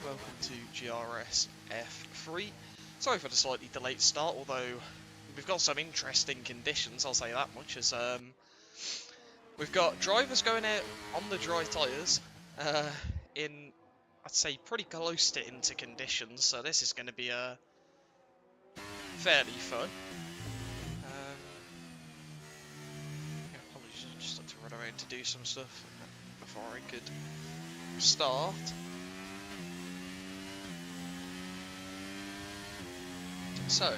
welcome to GRS F3. Sorry for the slightly delayed start, although we've got some interesting conditions, I'll say that much, as we've got drivers going out on the dry tyres in, I'd say, pretty close to into conditions, so this is going to be fairly fun. Apologies, I just had to run around to do some stuff before I could start. So,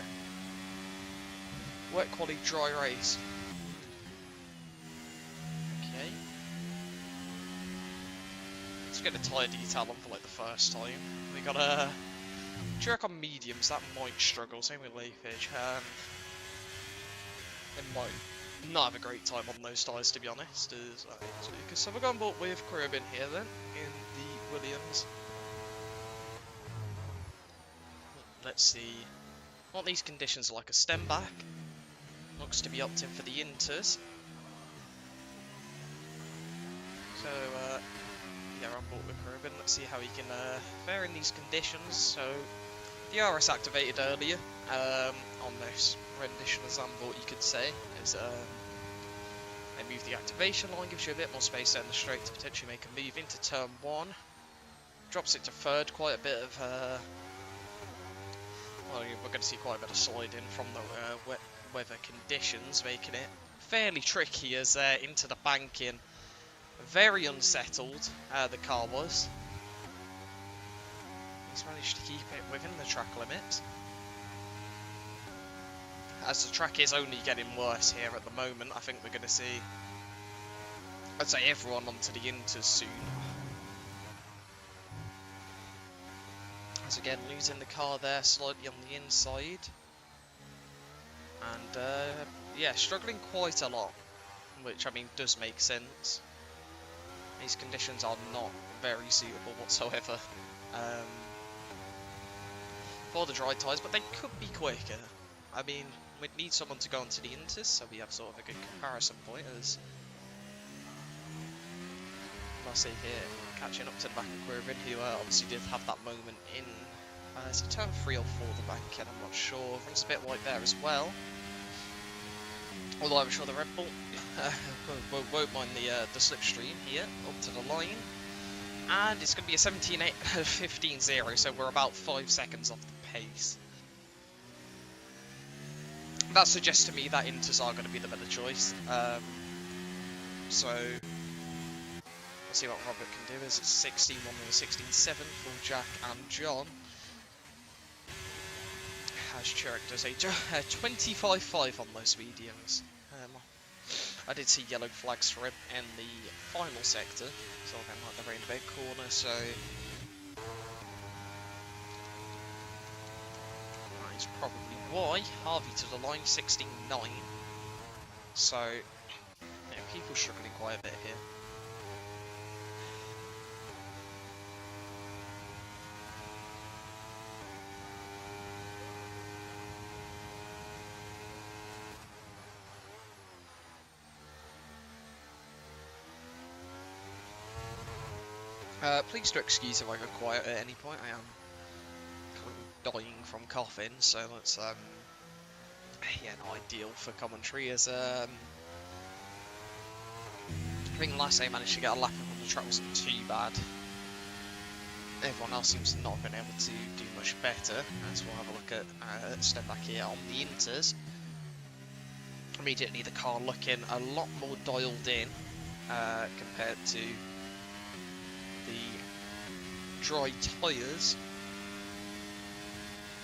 wet quality dry race. Okay. Let's get a tyre detail on for like the first time. We got a jerk on mediums, that might struggle, same with leafage. It might not have a great time on those tyres, to be honest. So we're going both with Crib in here then, in the Williams. Let's see. What these conditions are like. A stem back. Looks to be opting for the inters. So, yeah, we're on board with Crib, let's see how he can fare in these conditions. So, the RS activated earlier on this rendition of Zandvoort, you could say. Is they move the activation line, gives you a bit more space down the straight to potentially make a move into turn 1. Drops it to third, quite a bit of well, we're going to see quite a bit of sliding from the wet weather conditions, making it fairly tricky as into the banking. Very unsettled, the car was. He's managed to keep it within the track limits. As the track is only getting worse here at the moment, I think we're going to see, I'd say, everyone onto the inters soon. As again, losing the car there slightly on the inside. And, yeah, struggling quite a lot, which, I mean, does make sense. These conditions are not very suitable whatsoever for the dry tyres, but they could be quicker. I mean, we'd need someone to go onto the inters, so we have sort of a good comparison point as I see here, catching up to the back of Quirvin, who obviously did have that moment in so turn 3 or 4 the bank, and I'm not sure. Runs a bit wide there as well. Although I'm sure the Red Bull won't mind the slipstream here up to the line. And it's going to be a 15.0, so we're about 5 seconds off the pace. That suggests to me that inters are going to be the better choice. So we'll see what Robert can do. As it's 16.1 and 16.7 for Jack and John. As Chirk does a 25.5 on those mediums. I did see yellow flags for him in the final sector, so again like the roundabout corner, so that is probably why. Harvey to the line, 16.9. So, yeah, people struggling quite a bit here. Please do excuse if I go quiet at any point. I am dying from coughing, so that's yeah, not ideal for commentary. As I think last day I managed to get a lap on the track wasn't too bad. Everyone else seems to not have been able to do much better. So we'll have a look at step back here on the inters. Immediately the car looking a lot more dialed in compared to the dry tyres.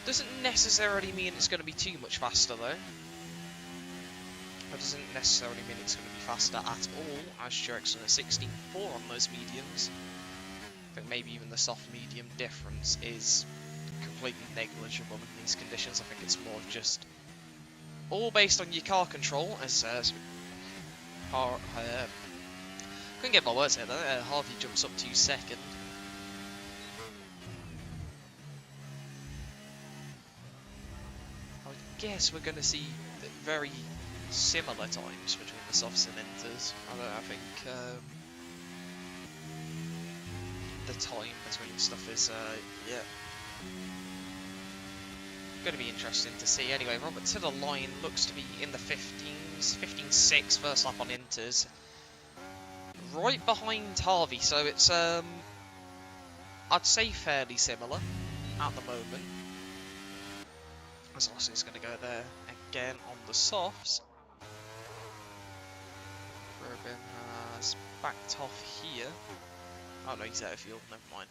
Doesn't necessarily mean it's going to be too much faster though. It doesn't necessarily mean it's going to be faster at all, as Chirk's on a 16.4 on those mediums. I think maybe even the soft medium difference is completely negligible in these conditions. I think it's more just all based on your car control, as couldn't get my words here though. Harvey jumps up to second. I guess we're going to see very similar times between the softs and inters. I think the time between stuff is, yeah, going to be interesting to see. Anyway, Robert to the line, looks to be in the 15s, 15.6 first lap on Inters. Right behind Harvey, so it's, I'd say fairly similar at the moment. As Rossi's going to go there again on the softs. Rubin has backed off here. Oh no, he's out of fuel, never mind.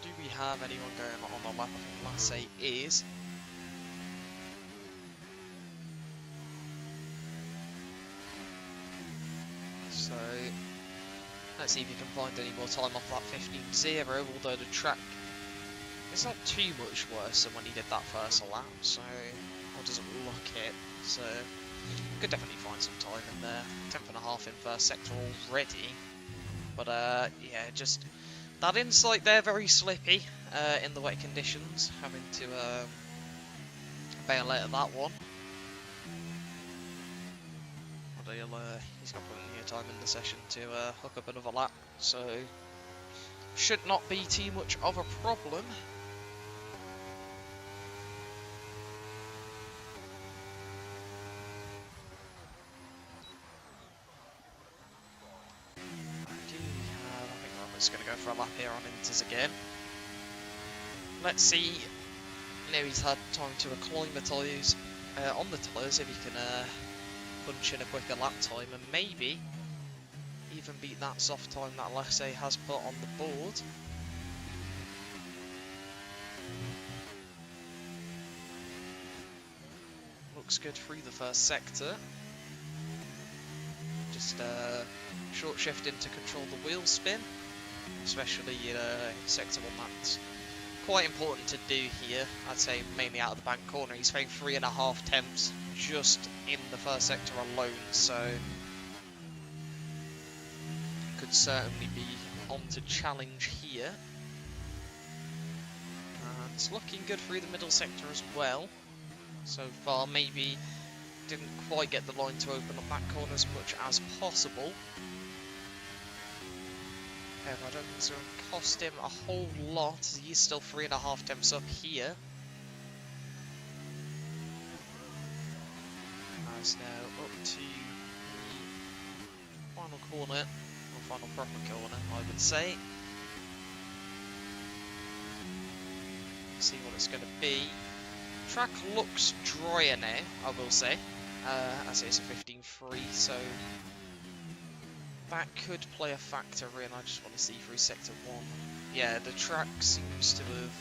Do we have anyone going on the lap? I think Lasse is. So, let's see if you can find any more time off that 15.0, although the track is not too much worse than when he did that first lap, so it doesn't look it. So, could definitely find some time in there. 10th and a half in first sector already. But, yeah, just that insight there, very slippy in the wet conditions, having to bail out of that one. But he's got plenty of time in the session to hook up another lap, so should not be too much of a problem. I think Robert's going to go for a lap here on Inters again. Let's see. Now he's had time to acclimatise on the tyres, if he can punch in a quicker lap time and maybe even beat that soft time that Lasse has put on the board. Looks good through the first sector. Just short shifting to control the wheel spin, especially in sector 1. That's quite important to do here. I'd say mainly out of the bank corner. He's found 3.5 tenths just in the first sector alone, so could certainly be on to challenge here. And it's looking good through the middle sector as well. So far, maybe didn't quite get the line to open up that corner as much as possible. However, I don't think it's going to cost him a whole lot. He's still 3.5 tenths up here. That's now up to the final corner, or final proper corner, I would say. See what it's going to be. Track looks drier now, I will say, as it's a 15.3, so that could play a factor in. I just want to see through sector 1. Yeah, the track seems to have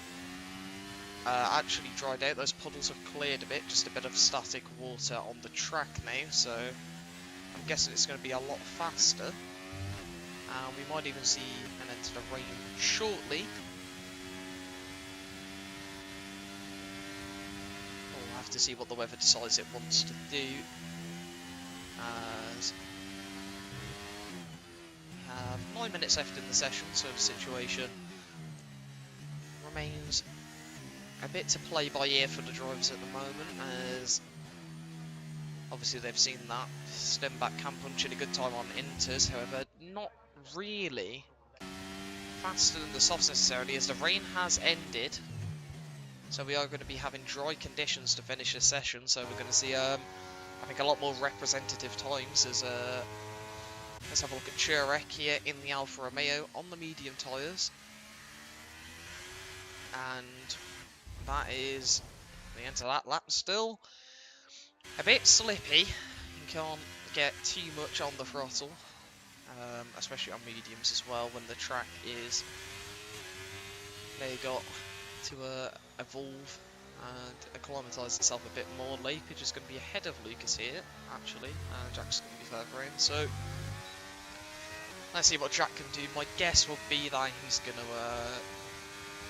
actually dried out. Those puddles have cleared a bit, just a bit of static water on the track now, so I'm guessing it's going to be a lot faster. We might even see an end to the rain shortly. We'll have to see what the weather decides it wants to do. As we have 9 minutes left in the session, so the situation remains a bit to play by ear for the drivers at the moment, as obviously they've seen that Stenback can punch in a good time on Inters, however not really faster than the softs necessarily, as the rain has ended. So we are going to be having dry conditions to finish this session, so we're going to see I think a lot more representative times. As let's have a look at Churek here in the Alfa Romeo on the medium tyres, and that is the end of that lap. Still a bit slippy, you can't get too much on the throttle, especially on mediums as well, when the track is got to evolve and acclimatise itself a bit more. Lapage is going to be ahead of Lucas here, actually, and Jack's going to be further in, so let's see what Jack can do. My guess would be that he's going to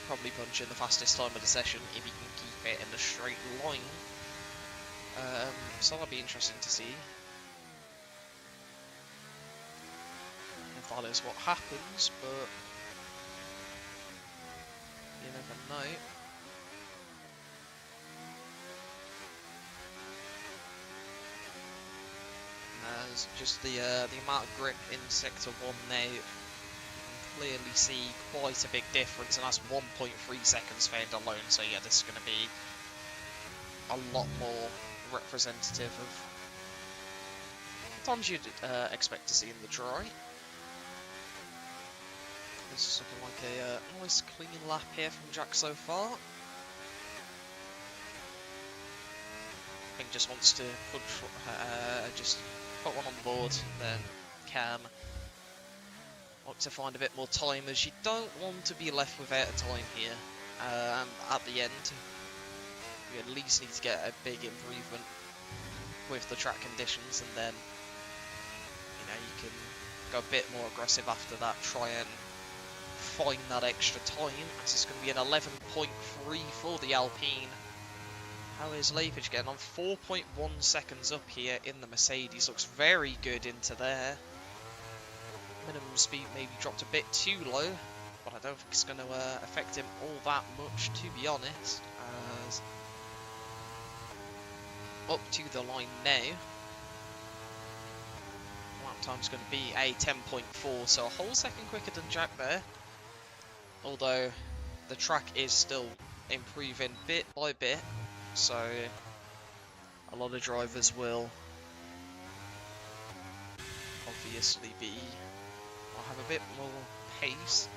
probably punch in the fastest time of the session if he can keep it in a straight line. So that'll be interesting to see if that is what happens, but you never know. As just the amount of grip in Sector 1 now, you can clearly see quite a big difference, and that's 1.3 seconds found alone, so yeah, this is going to be a lot more representative of times you'd expect to see in the dry. This is looking like a nice clean lap here from Jack so far. I think just wants to just put one on board, then Cam want to find a bit more time, as you don't want to be left without a time here. At the end, you at least need to get a big improvement with the track conditions, and then you can go a bit more aggressive after that. Try and find that extra time, as it's going to be an 11.3 for the Alpine. How is Lapage getting on? 4.1 seconds up here in the Mercedes. Looks very good into there. Minimum speed maybe dropped a bit too low, but I don't think it's going to affect him all that much, to be honest. As up to the line now. Lap time's going to be a 10.4, so a whole second quicker than Jack there. Although the track is still improving bit by bit, so a lot of drivers will obviously have a bit more pace,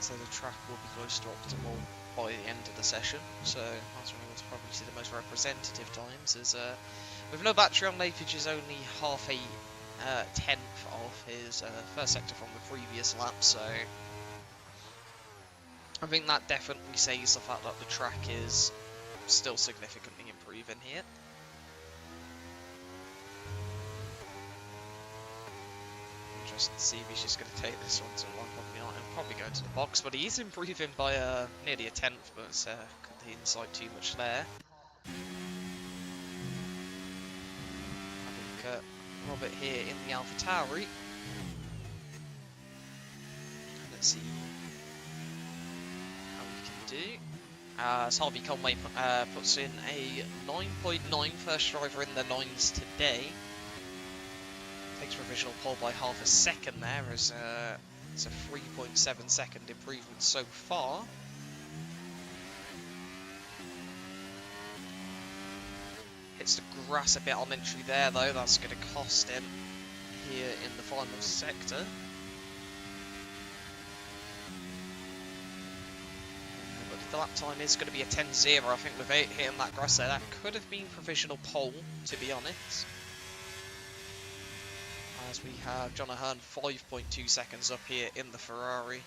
so the track will be close to optimal by the end of the session. So that's when we'll probably see the most representative times. As with no battery on, Lapage is only half a tenth of his first sector from the previous lap, so I think that definitely says the fact that the track is still significantly improving here. Interesting to see if he's just going to take this one to one. Probably go to the box, but he is improving by nearly a tenth, but couldn't insight too much there. I think Robert here in the AlphaTauri. Let's see how we can do. As Harvey Conway puts in a 9.9, first driver in the 9s today. Takes provisional pole by half a second there, as it's a 3.7 second improvement so far. Hits the grass a bit on entry there though, that's going to cost him here in the final sector. But the lap time is going to be a 10.0, I think, without hitting that grass there. That could have been provisional pole, to be honest. As we have John Ahern 5.2 seconds up here in the Ferrari.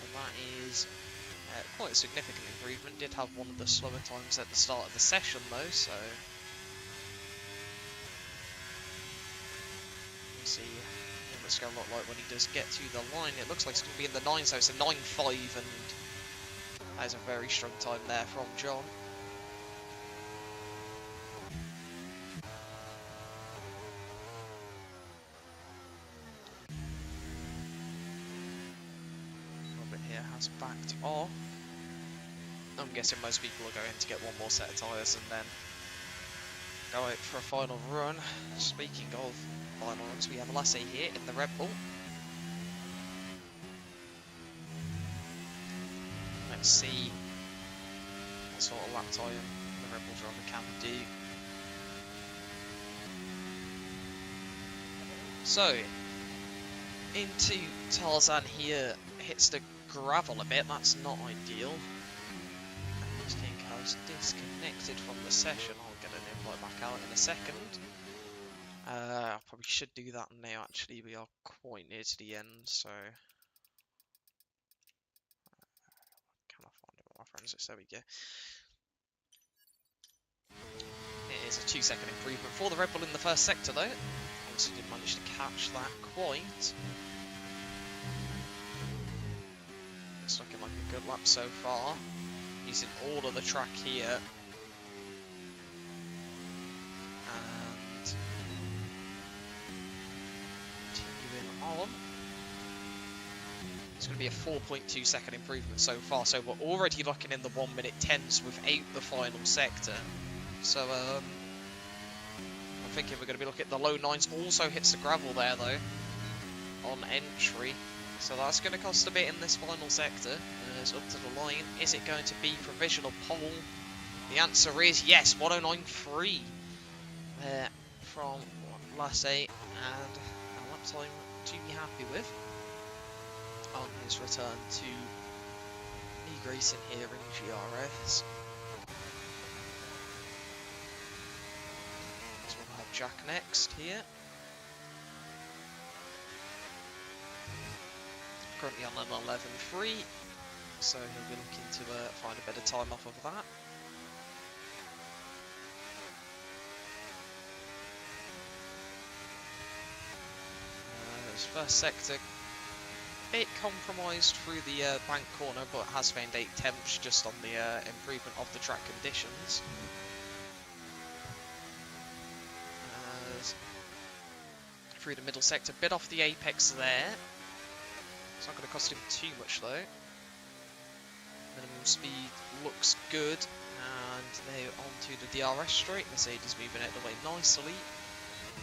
And that is quite a significant improvement. Did have one of the slower times at the start of the session though, so we'll see what it's going to look like when he does get to the line. It looks like it's going to be in the 9, so it's a 9.5, and that is a very strong time there from John. Has backed off. I'm guessing most people are going to get one more set of tyres and then go out for a final run. Speaking of final runs, we have Lasse here in the Red Bull. Let's see what sort of lap time the Red Bull driver can do. So, into Tarzan here, hits the gravel a bit, that's not ideal. I think I was disconnected from the session. I'll get an invite back out in a second. I probably should do that now actually, we are quite near to the end, so can I find it with my friends? There we go. It is a 2-second improvement for the Red Bull in the first sector though. Obviously didn't manage to catch that quite. It's looking like a good lap so far. Using all of the track here. And continuing on. It's going to be a 4.2 second improvement so far. So we're already looking in the 1 minute 10s without the final sector. So I'm thinking we're going to be looking at the low 9s. Also hits the gravel there though on entry. So that's going to cost a bit in this final sector. It's up to the line. Is it going to be provisional pole? The answer is yes, 109.3 there from Lasse, and a lap time to be happy with on his return to league racing here in GRS. So we'll have Jack next here. Currently on an 11.3, so he'll be looking to find a bit of time off of that. His first sector, bit compromised through the bank corner, but has found 8 temps just on the improvement of the track conditions. Through the middle sector, bit off the apex there. It's not going to cost him too much though. Minimum speed looks good, and now onto the DRS straight. Mercedes moving out of the way nicely,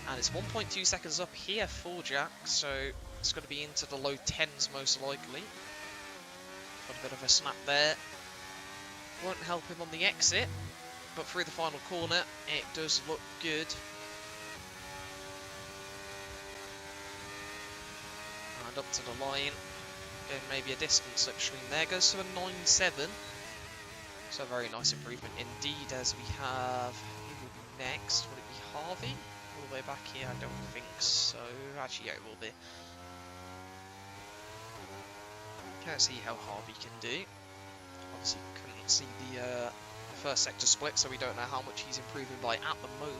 and it's 1.2 seconds up here for Jack, so it's going to be into the low 10s most likely. Got a bit of a snap there. Won't help him on the exit, but through the final corner it does look good. And up to the line, going maybe a distance slipstream there, goes to a 9.7. So a very nice improvement indeed, as we have, who will be next? Would it be Harvey? All the way back here? I don't think so. Actually, yeah, it will be. Can't see how Harvey can do. Obviously, couldn't see the first sector split, so we don't know how much he's improving by at the moment.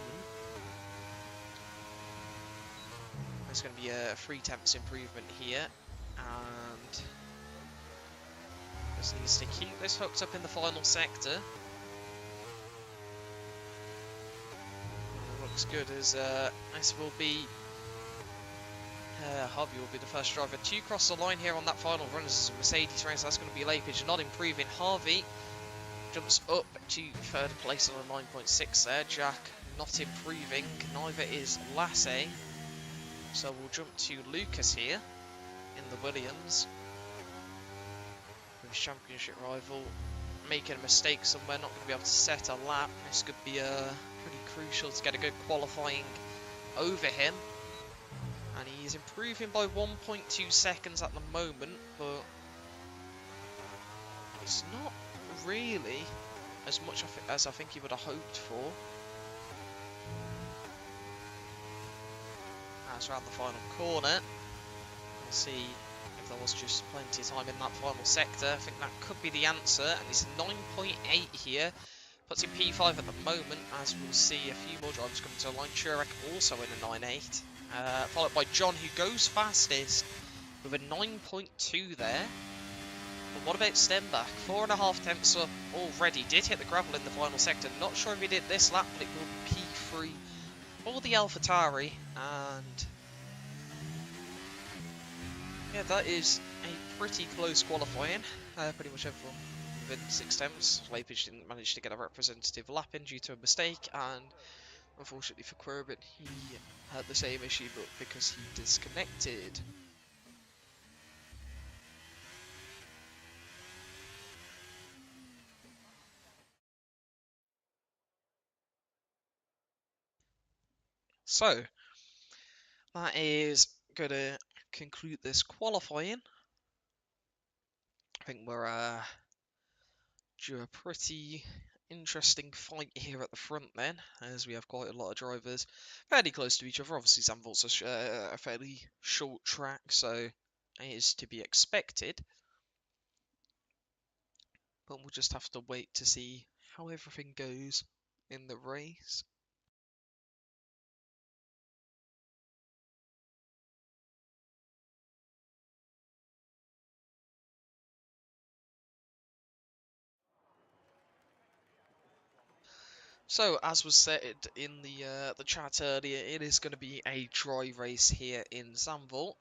There's going to be a 3 tenths improvement here, and just needs to keep this hooked up in the final sector. Looks good as this will be Harvey will be the first driver to cross the line here on that final run. This is a Mercedes race. That's going to be Lapage not improving. Harvey jumps up to 3rd place on a 9.6 there. Jack not improving. Neither is Lasse. So we'll jump to Lucas here in the Williams. With his championship rival making a mistake somewhere, not going to be able to set a lap. This could be pretty crucial to get a good qualifying over him. And he's improving by 1.2 seconds at the moment, but it's not really as much as I think he would have hoped for. As around the final corner, we'll see if there was just plenty of time in that final sector. I think that could be the answer, and it's 9.8 here. Puts him P5 at the moment, as we'll see a few more drivers coming to the line. Churek also in a 9.8. Followed by John, who goes fastest with a 9.2 there. But what about Stenbach? 4.5 tenths up already. Did hit the gravel in the final sector. Not sure if he did this lap, but it will be P3 for the AlphaTauri. And yeah, that is a pretty close qualifying. Pretty much everyone within 6 tenths. Lapage didn't manage to get a representative lap in due to a mistake, and unfortunately for Corbin, he had the same issue, but because he disconnected. So, that is going to conclude this qualifying. I think we're due a pretty interesting fight here at the front then, as we have quite a lot of drivers fairly close to each other. Obviously Zandvoort's a fairly short track, so it is to be expected. But we'll just have to wait to see how everything goes in the race. So, as was said in the chat earlier, it is going to be a dry race here in Zandvoort.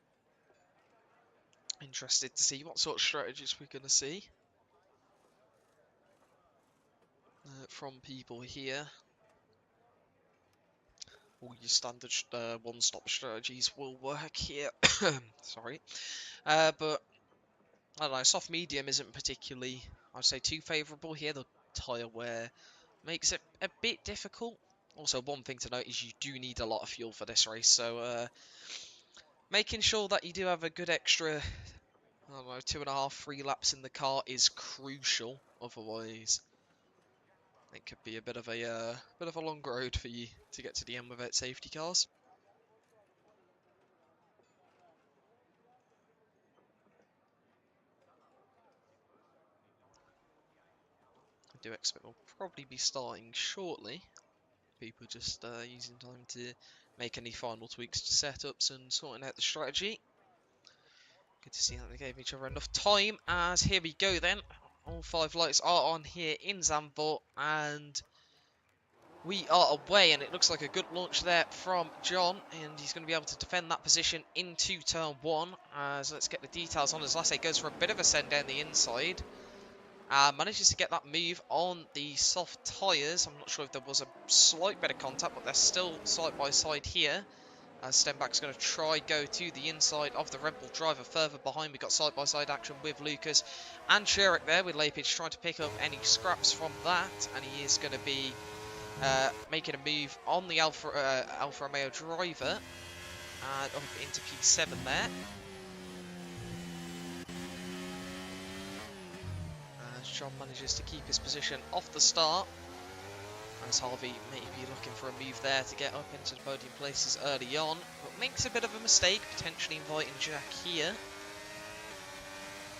Interested to see what sort of strategies we're going to see from people here. all your standard one-stop strategies will work here. Sorry. But, I don't know, soft medium isn't particularly, I'd say, too favourable here. The tyre wear makes it a bit difficult. Also, one thing to note is you do need a lot of fuel for this race, so making sure that you do have a good extra, I don't know, 2.5, 3 laps in the car is crucial. Otherwise, it could be a bit of a long road for you to get to the end without safety cars. I do expect we'll probably be starting shortly. People just using time to make any final tweaks to setups and sorting out the strategy. Good to see that they gave each other enough time, as here we go then. All 5 lights are on here in Zandvoort, and we are away, and it looks like a good launch there from John, and he's going to be able to defend that position into turn 1. As let's get the details on as Lasse goes for a bit of a send down the inside. Manages to get that move on the soft tyres. I'm not sure if there was a slight bit of contact, but they're still side by side here. Stenback's going to try go to the inside of the Red Bull driver. Further behind, we've got side-by-side action with Lucas and Sherrick there, with Lepage trying to pick up any scraps from that. And he is going to be making a move on the Alfa Romeo driver up into P7 there. As John manages to keep his position off the start. As Harvey may be looking for a move there to get up into the podium places early on, but makes a bit of a mistake, potentially inviting Jack here.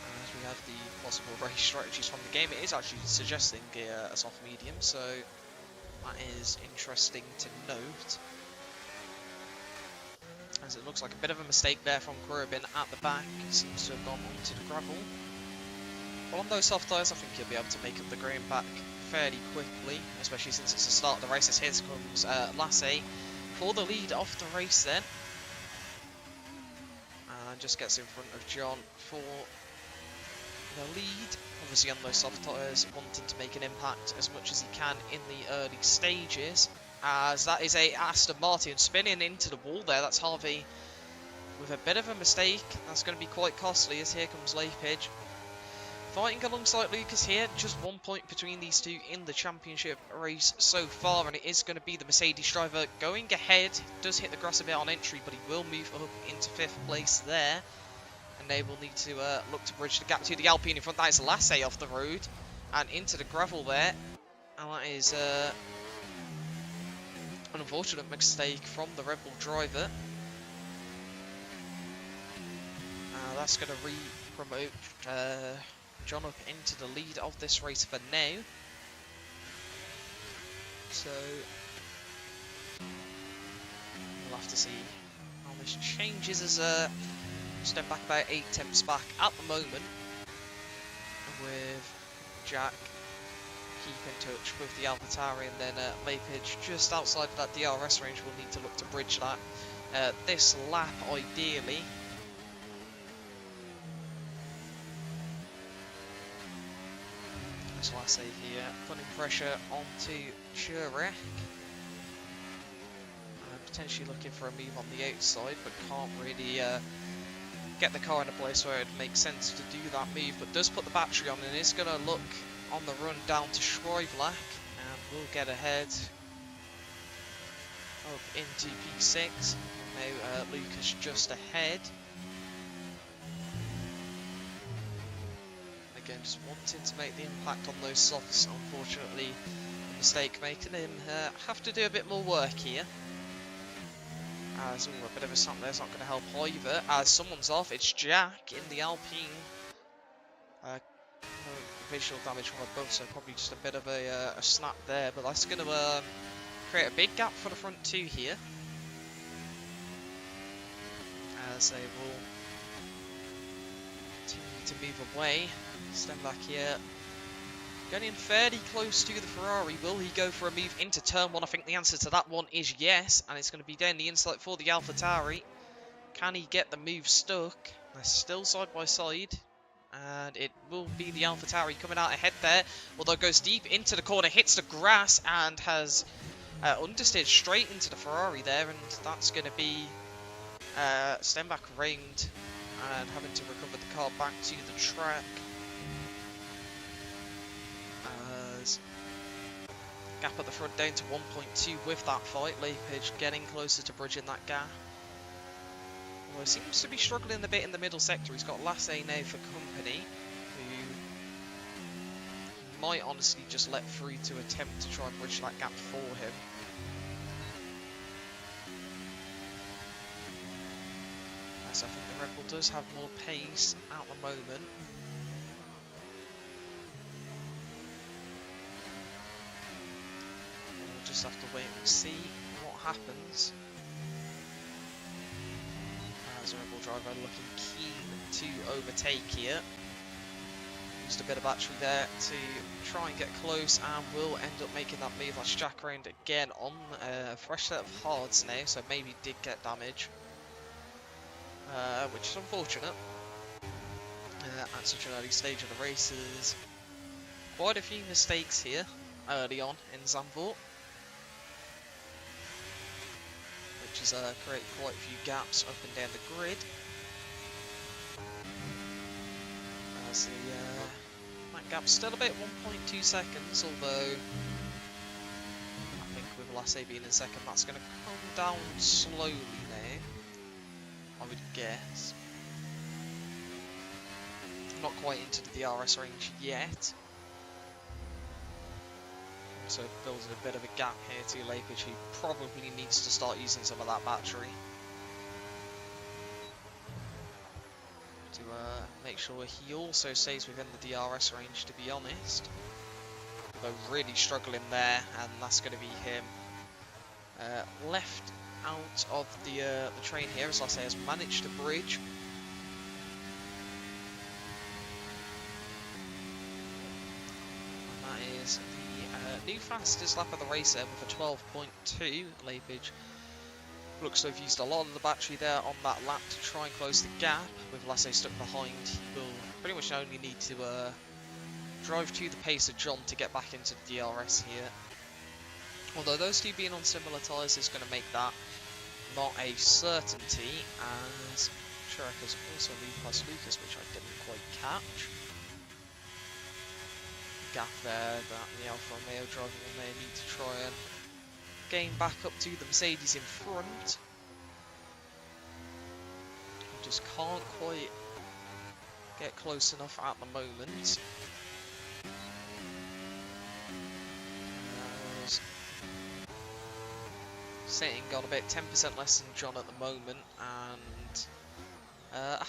As we have the possible race strategies from the game, it is actually suggesting a soft medium, so that is interesting to note. As it looks like a bit of a mistake there from Corbin at the back, he seems to have gone onto the gravel. Well, on those soft tyres, I think he'll be able to make up the ground back fairly quickly, especially since it's the start of the race. As here comes Lasse for the lead off the race then. And just gets in front of John for the lead. Obviously on those soft tyres, wanting to make an impact as much as he can in the early stages. As that is a Aston Martin spinning into the wall there. That's Harvey with a bit of a mistake. That's going to be quite costly, as here comes Lepage. Fighting alongside Lucas here, just 1 point between these two in the championship race so far, and it is going to be the Mercedes driver going ahead. Does hit the grass a bit on entry, but he will move up into 5th place there, and they will need to look to bridge the gap to the Alpine in front. That is Lasse off the road and into the gravel there, and that is an unfortunate mistake from the Red Bull driver. That's going to re-promote John up into the lead of this race for now. So we'll have to see how this changes as step back about 8 tenths back at the moment, with Jack keep in touch with the AlphaTauri, and then Lepage just outside of that DRS range. Will need to look to bridge that this lap ideally. As I say here, putting pressure onto Sherrick. Potentially looking for a move on the outside, but can't really get the car in a place where it makes sense to do that move, but does put the battery on and is going to look on the run down to Schreiblack, and will get ahead up into P6. Now Lucas just ahead. Again, just wanting to make the impact on those softs. Unfortunately, a mistake making him have to do a bit more work here. As a bit of a snap there's not going to help either. As someone's off, it's Jack in the Alpine. No visual damage from above, so probably just a bit of a snap there. But that's going to create a big gap for the front two here. As they will continue to move away. Stand back here. Getting fairly close to the Ferrari. Will he go for a move into turn 1? I think the answer to that one is yes. And it's going to be down the inside for the AlphaTauri. Can he get the move stuck? They're still side by side. And it will be the AlphaTauri coming out ahead there. Although goes deep into the corner, hits the grass, and has Understeered straight into the Ferrari there, and that's going to be Stenbach reigned and having to recover the car back to the track. As gap at the front down to 1.2 with that fight. Lapage getting closer to bridging that gap. Although he seems to be struggling a bit in the middle sector. He's got Lasse now for company, who might honestly just let through to attempt to try and bridge that gap for him. As I think the Red Bull does have more pace at the moment. We'll just have to wait and see what happens. As a Red Bull driver looking keen to overtake here. Used a bit of battery there to try and get close, and will end up making that move. That's Jack around again on a fresh set of hards now, so maybe did get damage. Which is unfortunate. At such an early stage of the races. Quite a few mistakes here early on in Zandvoort, which has created quite a few gaps up and down the grid. As that gap's still about 1.2 seconds, although I think with Lasse being in second, that's going to come down slowly now, I would guess. Not quite into the DRS range yet. So building a bit of a gap here to Lapage, who probably needs to start using some of that battery to make sure he also stays within the DRS range, to be honest. Although really struggling there, and that's going to be him left out of the train here, as I say, has managed to bridge. And that is the new fastest lap of the race there with a 12.2. Lapage looks to have used a lot of the battery there on that lap to try and close the gap. With Lasse stuck behind, he will pretty much only need to drive to the pace of John to get back into the DRS here. Although those two being on similar tyres is going to make that not a certainty, as Sherrick has also moved past Lucas, which I didn't quite catch. Gap there that the Alfa Romeo driver will may need to try and gain back up to the Mercedes in front. Just can't quite get close enough at the moment. Satan got about 10% less than John at the moment, and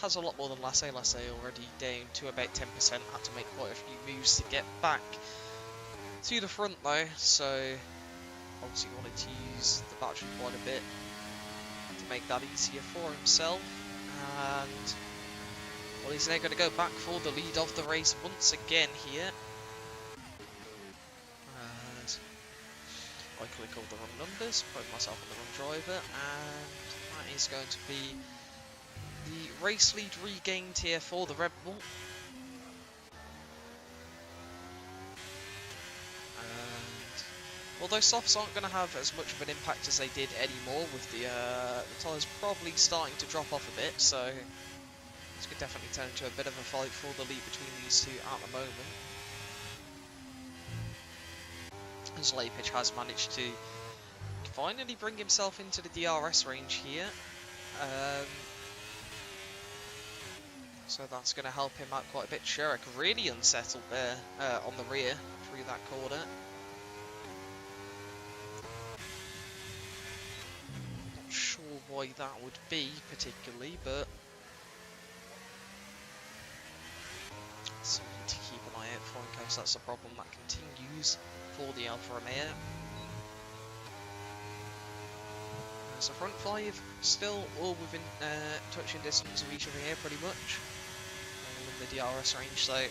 has a lot more than Lasse. Lasse already down to about 10%, had to make quite a few moves to get back to the front though, so obviously wanted to use the battery quite a bit to make that easier for himself. And well, he's now going to go back for the lead of the race once again here. I click all the wrong numbers, put myself on the wrong driver, and that is going to be the race lead regained here for the Red Bull. And although softs aren't going to have as much of an impact as they did anymore, with the tyres probably starting to drop off a bit, so this could definitely turn into a bit of a fight for the lead between these two at the moment. As Lapage has managed to finally bring himself into the DRS range here. So that's going to help him out quite a bit. Sherrick really unsettled there on the rear through that corner. Not sure why that would be particularly, but something to keep an eye out for in case that's a problem that continues for the Alfa Romeo. So front five still all within touching distance of each other here pretty much. All in the DRS range, so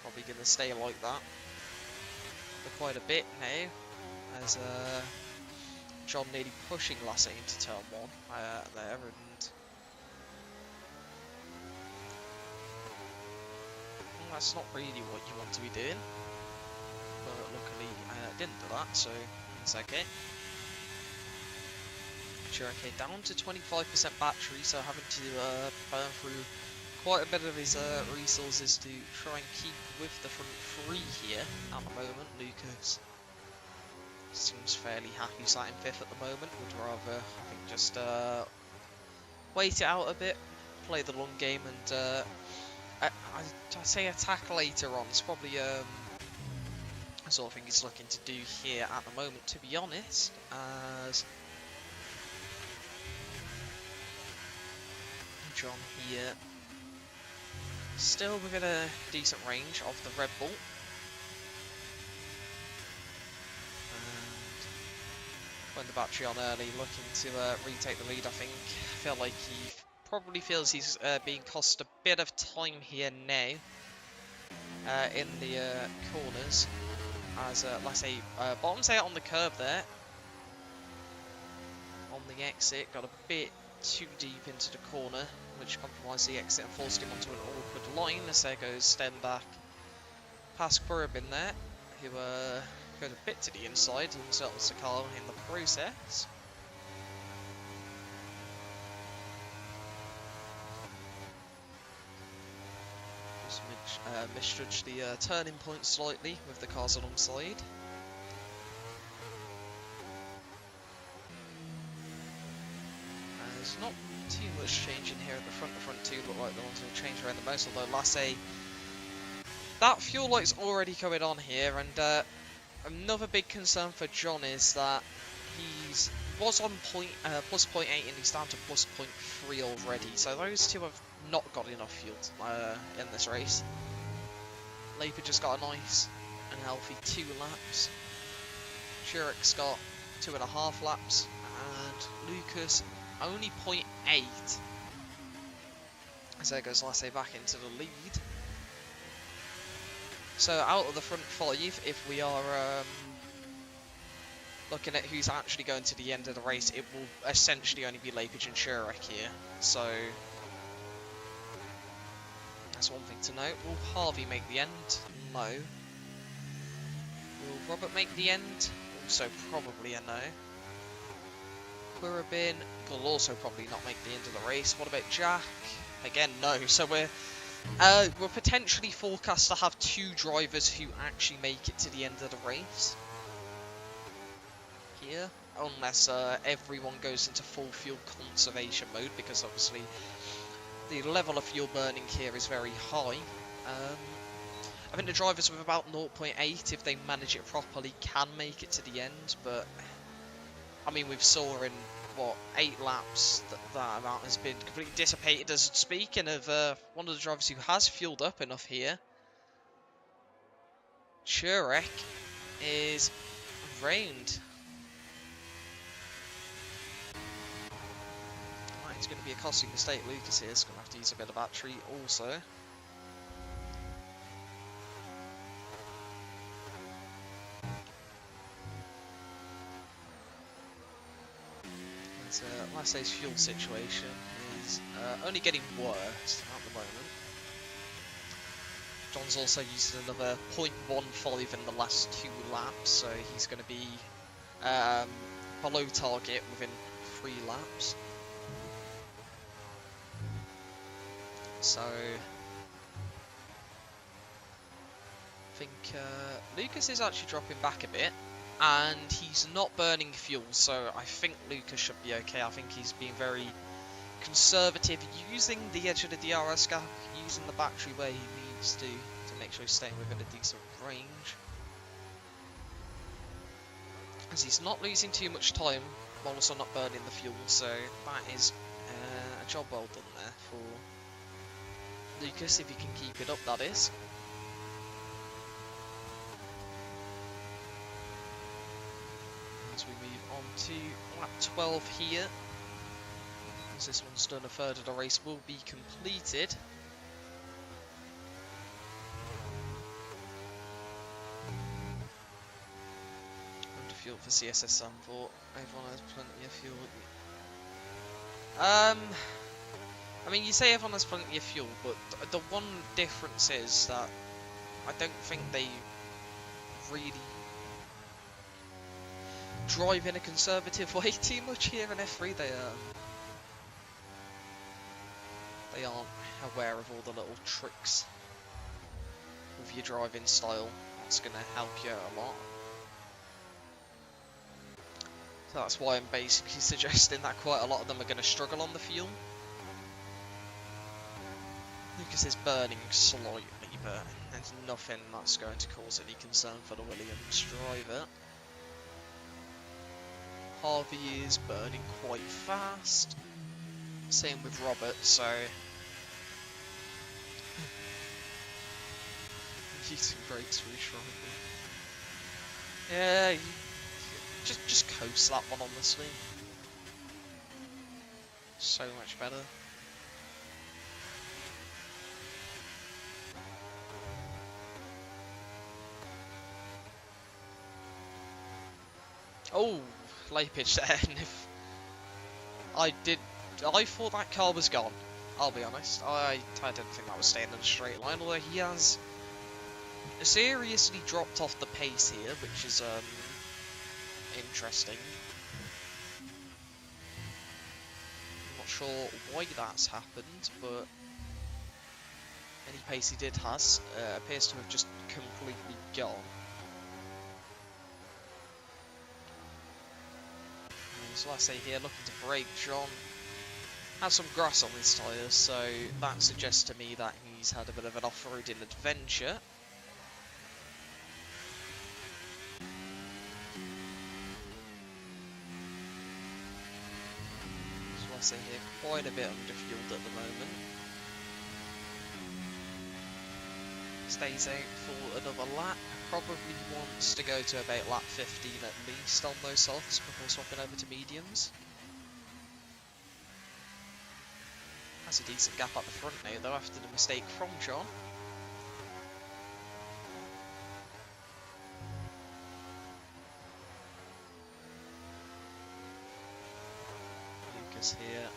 probably going to stay like that for quite a bit now, as John nearly pushing Lasse into turn one there, and that's not really what you want to be doing. But look didn't do that, so it's okay. Sure, okay, down to 25% battery, so having to burn through quite a bit of his resources to try and keep with the front three here at the moment. Lucas seems fairly happy sat in 5th at the moment, would rather, I think, just wait it out a bit, play the long game, and I'd say attack later on. It's probably the sort of thing he's looking to do here at the moment, to be honest, as John here still within a decent range of the Red Bull. And putting the battery on early, looking to retake the lead, I think. I feel like he probably feels he's being cost a bit of time here now in the corners. As, let's say, bottoms out on the curb there. On the exit, got a bit too deep into the corner, which compromised the exit and forced him onto an awkward line as there goes Stenbach past Corbin there, who goes a bit to the inside and settles the car in the process. Just misjudged the turning point slightly with the cars alongside. There's not too much change in here at the front. The front two look like the ones who will change around the most, although Lasse, that fuel light's already coming on here, and another big concern for John is that he's was on plus 0.8 and he's down to plus 0.3 already, so those two have not got enough fuel in this race. Leaper just got a nice and healthy 2 laps. Shurek's got 2.5 laps, and Lucas only 0.8. As there goes Lasse back into the lead. So out of the front 5, if we are looking at who's actually going to the end of the race, it will essentially only be Lepage and Shurek here. So that's one thing to note. Will Harvey make the end? No. Will Robert make the end? Also probably a no. Quirabin will also probably not make the end of the race. What about Jack? Again, no. So we're potentially forecast to have 2 drivers who actually make it to the end of the race here, unless everyone goes into full fuel conservation mode, because obviously the level of fuel burning here is very high. I think the drivers with about 0.8, if they manage it properly, can make it to the end, but I mean, we've saw in, what, 8 laps that amount has been completely dissipated. As speaking of one of the drivers who has fueled up enough here, Shurek is rained. Right, it's going to be a costly mistake. Lucas here is going to have to use a bit of battery also. Lasse's fuel situation is only getting worse at the moment. John's also used another 0.15 in the last 2 laps, so he's going to be below target within 3 laps. So I think Lucas is actually dropping back a bit. And he's not burning fuel, so I think Lucas should be okay. I think he's being very conservative, using the edge of the DRS gap, using the battery where he needs to make sure he's staying within a decent range. As he's not losing too much time, while also not burning the fuel, so that is a job well done there for Lucas, if he can keep it up, that is. As we move on to lap 12 here, as this one's done, a third of the race will be completed. Under fuel for CSS Sunport, everyone has plenty of fuel. I mean, you say everyone has plenty of fuel, but the one difference is that I don't think they really drive in a conservative way too much here in F3. They aren't aware of all the little tricks with your driving style. It's going to help you out a lot. So that's why I'm basically suggesting that quite a lot of them are going to struggle on the fuel. Lucas is burning slightly, but there's nothing that's going to cause any concern for the Williams driver. Harvey is burning quite fast. Same with Robert, so... using brakes really strongly. Yeah, just coast that one, honestly. So much better. Oh, late pitch there. I thought that car was gone. I'll be honest. I didn't think that was staying in a straight line, although he has seriously dropped off the pace here, which is interesting. I'm not sure why that's happened, but any pace he did has appears to have just completely gone. So I say here, looking to brake, John has some grass on his tyres, so that suggests to me that he's had a bit of an off-roading adventure. So I say here, quite a bit underfueled at the moment. Stays out for another lap. Probably wants to go to about lap 15 at least on those softs before swapping over to mediums. Has a decent gap at the front now though after the mistake from John. Lucas here.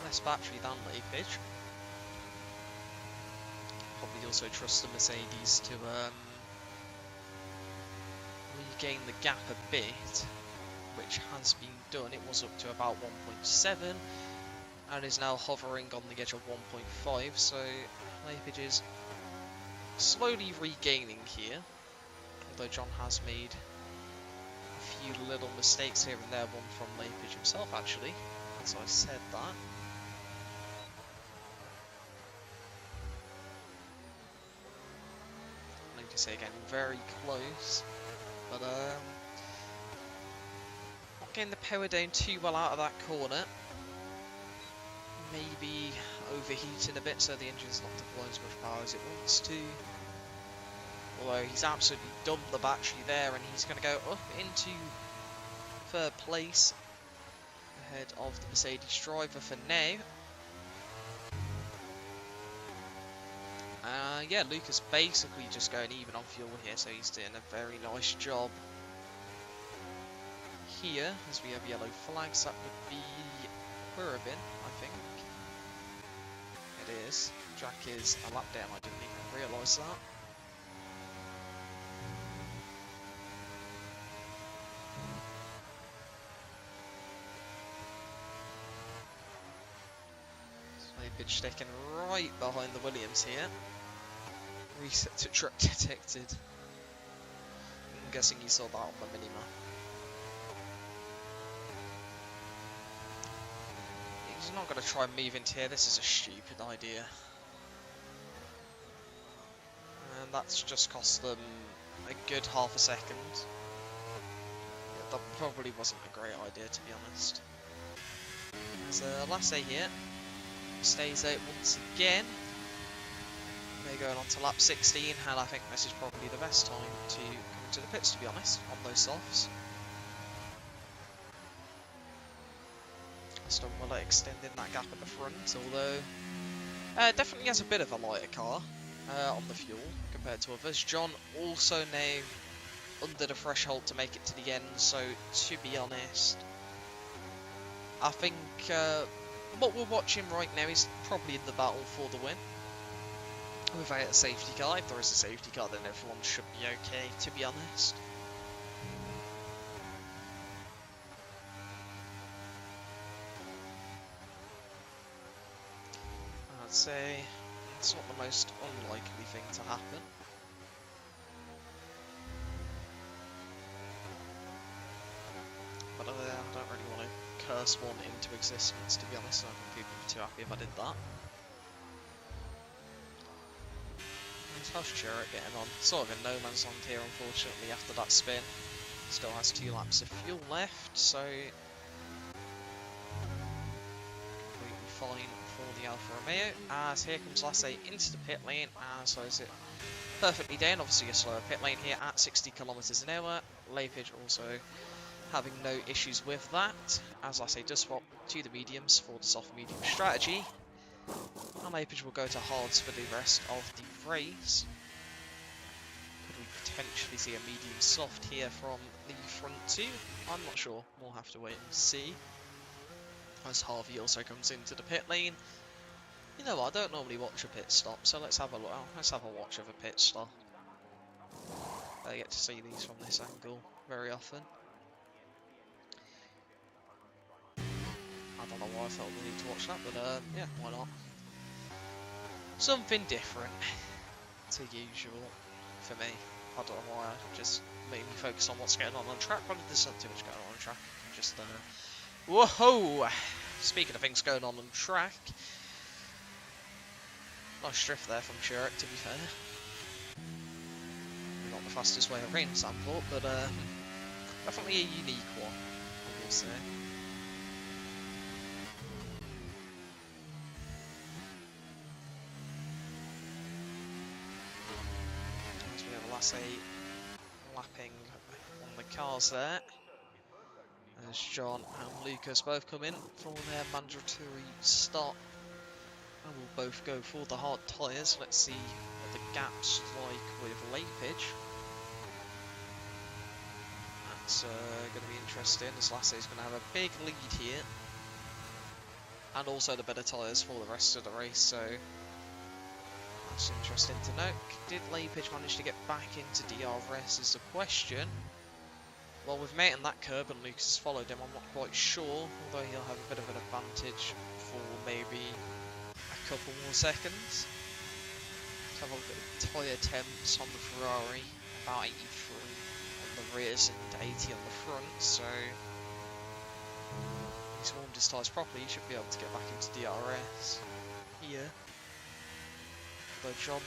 Less battery than Leipzig. Probably also trust the Mercedes to regain the gap a bit, which has been done. It was up to about 1.7 and is now hovering on the edge of 1.5, so Leipzig is slowly regaining here, although John has made a few little mistakes here and there, one from Leipzig himself actually, as I said that. To say again, very close, but not getting the power down too well out of that corner. Maybe overheating a bit so the engine's not deploying as much power as it wants to. Although he's absolutely dumped the battery there, and he's going to go up into third place ahead of the Mercedes driver for now. Yeah, Lucas basically just going even on fuel here, so he's doing a very nice job here, as we have yellow flags. That would be Quirabin, I think. It is. Jack is a lap down, I didn't even realise that. Leipzig sticking right behind the Williams here. Reset to truck detected. I'm guessing you saw that on the minimap. He's not going to try and move into here. This is a stupid idea. And that's just cost them a good half a second. Yeah, that probably wasn't a great idea, to be honest. So last day here. Stays out once again. They're going on to lap 16, and I think this is probably the best time to come into the pits, to be honest, on those softs. Aston Villa extending that gap at the front, although definitely has a bit of a lighter car on the fuel compared to others. John also now under the threshold to make it to the end, so to be honest, I think what we're watching right now is probably in the battle for the win. Without a safety car, if there is a safety car, then everyone should be okay, to be honest. say it's not the most unlikely thing to happen. But I don't really want to curse one into existence, to be honest. I don't think people would be too happy if I did that. How's Chirrut getting on? Sort of in no man's land here, unfortunately, after that spin. Still has 2 laps of fuel left, so completely fine for the Alfa Romeo. As here comes Lassie into the pit lane, as is it perfectly done. Obviously a slower pit lane here at 60 km an hour. Lapage also having no issues with that, as Lassie does swap to the mediums for the soft medium strategy. And Lapage will go to hards for the rest of the race. Could we potentially see a medium soft here from the front two? I'm not sure. We'll have to wait and see. As Harvey also comes into the pit lane. You know what? I don't normally watch a pit stop, so let's have a look. Let's have a watch of a pit stop. I get to see these from this angle very often. I don't know why I felt the need to watch that, but yeah, why not? Something different to usual for me. I don't know why, I just made me focus on what's going on track, but there's not too much going on track. Just, whoa! Speaking of things going on track, nice drift there from Chirrut, to be fair. Not the fastest way of raining Zandvoort, but definitely a unique one, I will say. As we have Lassie lapping on the cars there. As John and Lucas both come in for their mandatory stop. And we'll both go for the hard tyres. Let's see what the gap's like with Lapage. That's going to be interesting, as Lassie's going to have a big lead here. And also the better tyres for the rest of the race, so that's interesting to note. Did Lapage manage to get back into DRS is the question. Well, we've met in that curb and Lucas has followed him, I'm not quite sure, although he'll have a bit of an advantage for maybe a couple more seconds. Let's have a look at the tyre temps on the Ferrari, about 83 on the rears and 80 on the front, so he's warmed his tyres properly, he should be able to get back into DRS here. Though John,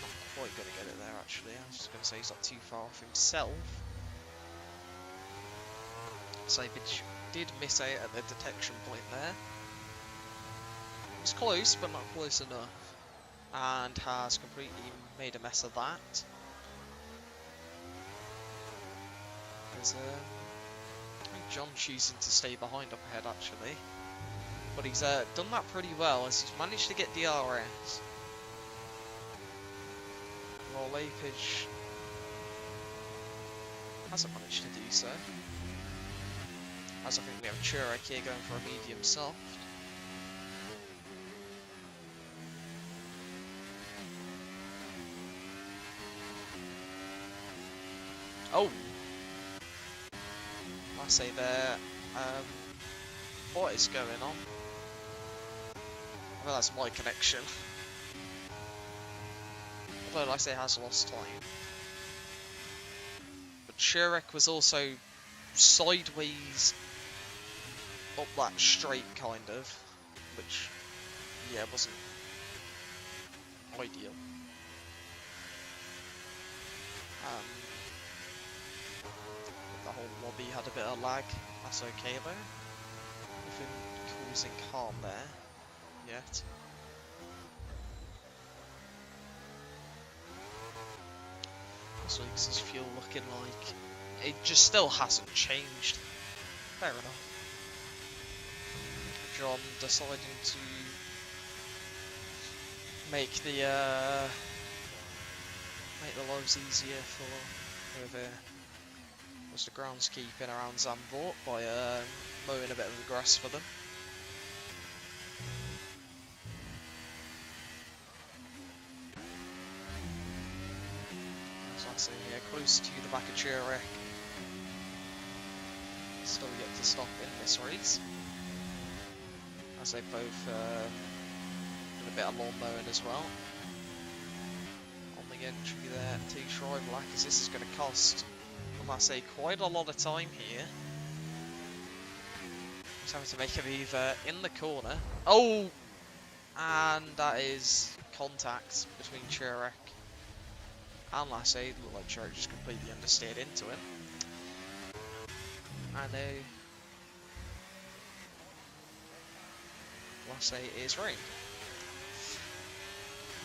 not quite going to get it there actually, I was just going to say he's not too far off himself. Lapage did miss out at the detection point there. It's close, but not close enough. And has completely made a mess of that. There's I think John choosing to stay behind up ahead actually. But he's done that pretty well as he's managed to get DRS. While Lapage hasn't managed to do so. As I think we have Chirrut here going for a medium soft. Oh! I say there, what is going on? Well, that's my connection. Although, like I say, has lost time. But Chirrut was also sideways up that straight, kind of, which, yeah, wasn't ideal. The whole lobby had a bit of lag, that's okay though. Nothing causing harm there, yet. So Lucas's fuel looking like it just still hasn't changed. Fair enough. John deciding to make the lives easier for whoever was the groundskeeping around Zandvoort by mowing a bit of the grass for them. As I say here, close to the back of Chirrut. Still yet to stop in this race, as they both bit of lawn mowing as well. On the entry there to Shrivelack, as this is going to cost, I must say, quite a lot of time here. He's having to make a move in the corner. Oh! And that is contact between Chirek and Lasse. It looked like Chirek just completely understeered into him. And Lasse is running.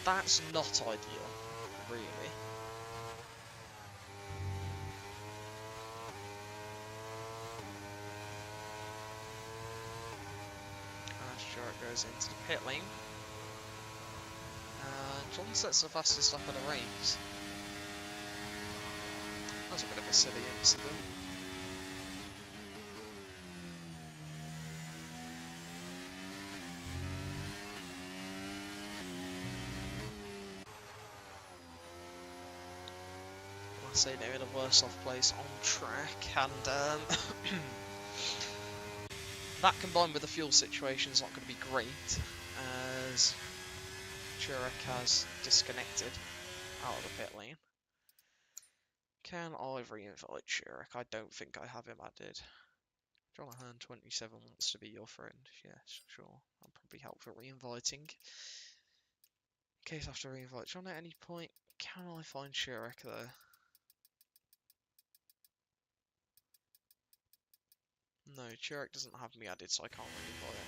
That's not ideal, really. As Chirek goes into the pit lane. And John sets the fastest lap of the race. That's a bit of a silly incident. I say they're in a worse off place on track, and that combined with the fuel situation is not going to be great, as Chirek has disconnected out of the pit lane. Can I re-invite Chirek? I don't think I have him added. Jonahan27 wants to be your friend. Yes, sure. I'll probably help for re-inviting. In case I have to re-invite John at any point, can I find Chirek there? No, Chirek doesn't have me added, so I can't re-invite him.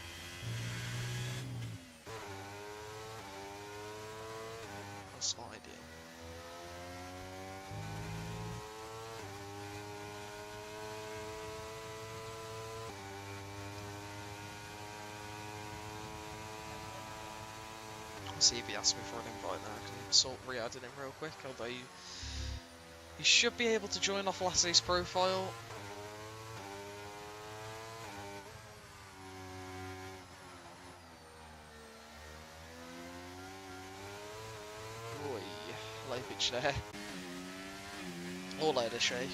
That's not ideal. I'll see if he asks me for an invite now. I can sort re-added him real quick, although you should be able to join off Lasse's profile. Oi, Leipzig there. Or Ledeshay.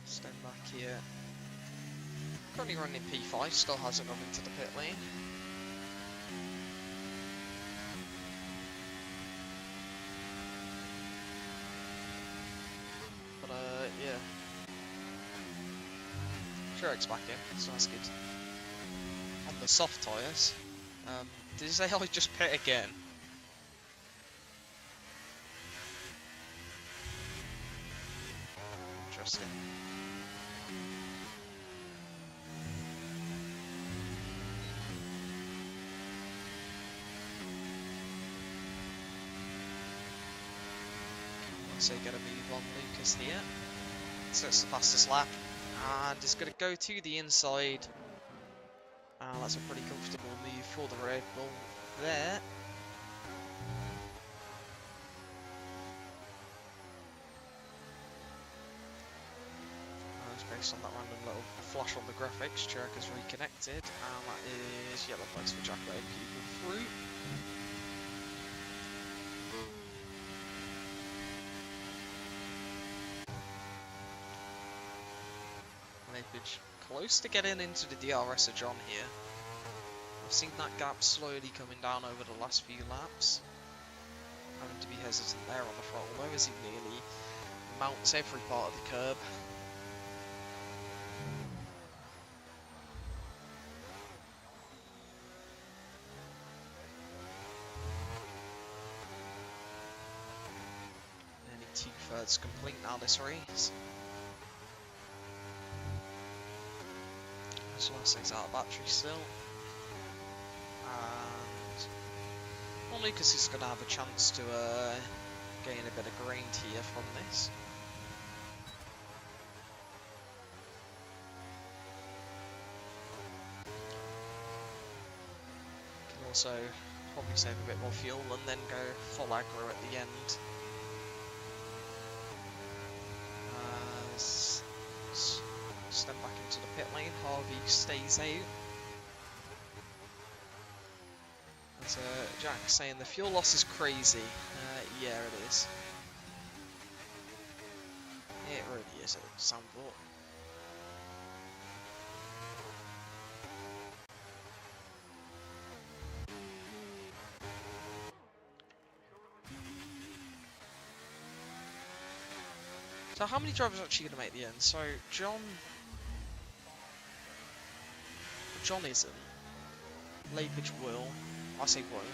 Stand back here. Currently running P5, still hasn't gone into the pit lane. But yeah. Chirek's back in, so that's good. On the soft tyres. Did you say I just pit again? Interesting. So get a move on Lucas here. So it's the fastest lap. And it's going to go to the inside. That's a pretty comfortable move for the Red Bull there. Based on that random little flash on the graphics, Chirek has reconnected, and that is yellow flags for Jack letting people through. Leipzig close to getting into the DRS of John here. I've seen that gap slowly coming down over the last few laps. Having to be hesitant there on the throttle though, as he nearly mounts every part of the curb. Nearly 2/3 complete now this race. So Lasse's out of battery still. And well, Lucas is going to have a chance to gain a bit of ground here from this. Can also probably save a bit more fuel and then go full aggro at the end. Step back into the pit lane, Harvey stays out. As Jack's saying the fuel loss is crazy. Yeah, it is. really, is it, Zandvoort? So how many drivers are actually going to make the end? So John isn't. Lapage will. I say won't.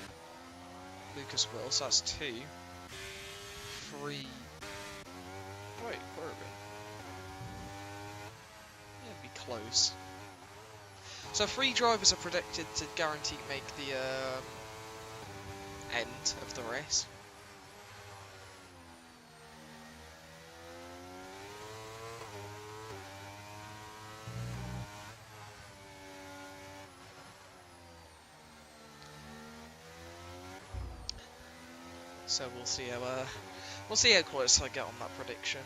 Lucas will. So that's 2, 3. Wait, Corbin. Yeah, it'd be close. So 3 drivers are predicted to guarantee make the end of the race. So we'll see how close I get on that prediction.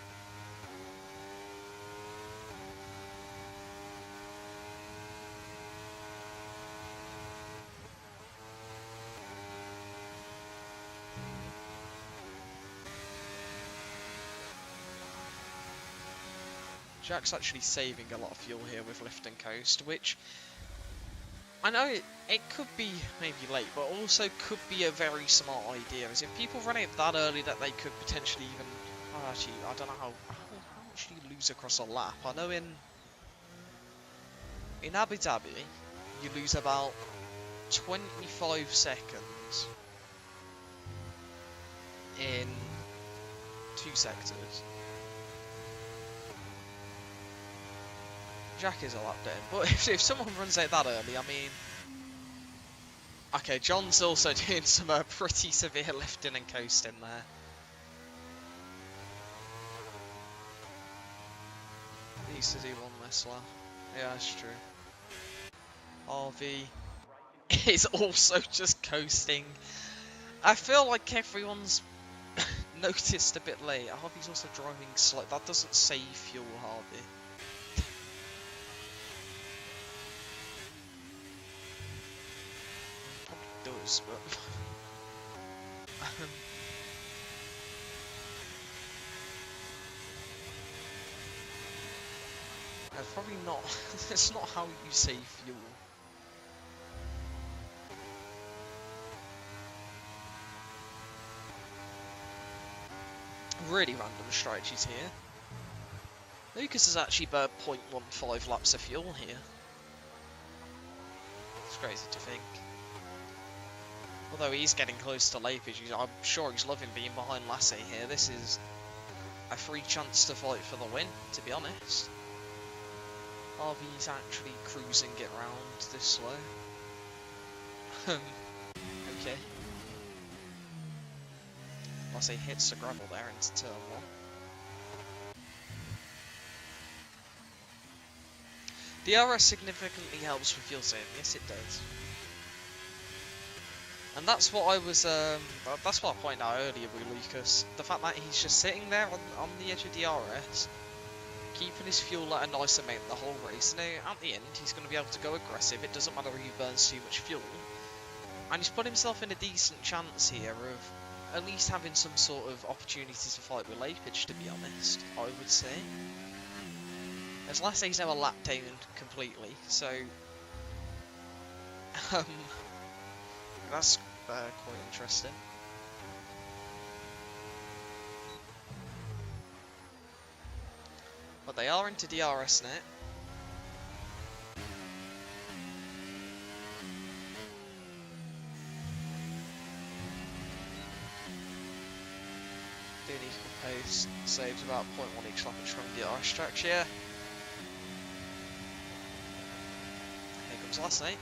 Jack's actually saving a lot of fuel here with lift and coast, which I know it could be maybe late, but also could be a very smart idea. As if people run it that early that they could potentially even... Oh, actually, I don't know how much do you lose across a lap. I know in Abu Dhabi, you lose about 25 seconds in 2 sectors. Jack is a lap down, but if someone runs out that early, I mean... Okay, John's also doing some pretty severe lifting and coasting there. He needs to do one less lap. Yeah, that's true. RV is also just coasting. I feel like everyone's noticed a bit late. Harvey's also driving slow. That doesn't save fuel, Harvey. Probably does, but... That's probably not... That's not how you save fuel. Really random strategies here. Lucas has actually burned 0.15 laps of fuel here. It's crazy to think. Although he's getting close to Lapage, I'm sure he's loving being behind Lassie here. This is a free chance to fight for the win, to be honest. RV's actually cruising it round this slow. Okay. Lassie hits the gravel there into turn 1. DRS significantly helps with fuel saving, yes it does. And that's what I was, that's what I pointed out earlier with Lucas. The fact that he's just sitting there on the edge of DRS, keeping his fuel at a nice amount the whole race. Now, at the end, he's going to be able to go aggressive. It doesn't matter if he burns too much fuel. And he's put himself in a decent chance here of at least having some sort of opportunity to fight with Lapage, to be honest, I would say. As Lassie's now a lap down completely, so... that's quite interesting. But they are into DRS now. Doing equal pace, saves about 0.1 each lappage from DRS tracks, yeah. Here comes Lassie.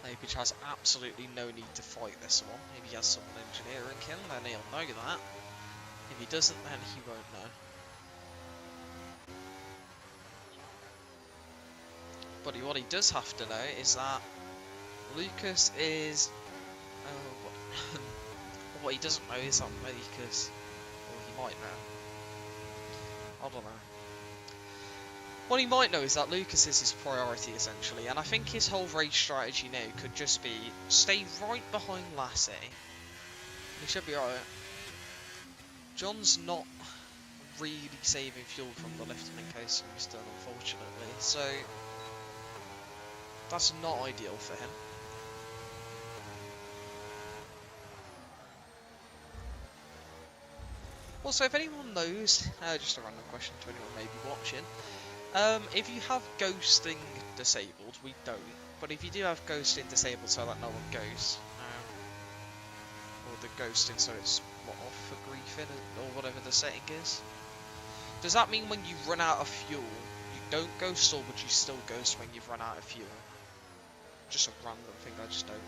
Lapage has absolutely no need to fight this one. If he has someone engineering him, then he'll know that. If he doesn't, then he won't know. But what he does have to know is that Lucas is... what he doesn't know is that Lucas... Or he might know. I don't know. What he might know is that Lucas is his priority, essentially, and I think his whole race strategy now could just be stay right behind Lassie. He should be alright. John's not really saving fuel from the lifting and coasting he's done, unfortunately. So that's not ideal for him. Also, if anyone knows, just a random question to anyone maybe watching, if you have ghosting disabled, we don't, but if you do have ghosting disabled so that no one goes, or the ghosting so it's what, off for griefing, or whatever the setting is, does that mean when you run out of fuel, you don't ghost, or would you still ghost when you've run out of fuel? Just a random thing, I just don't know.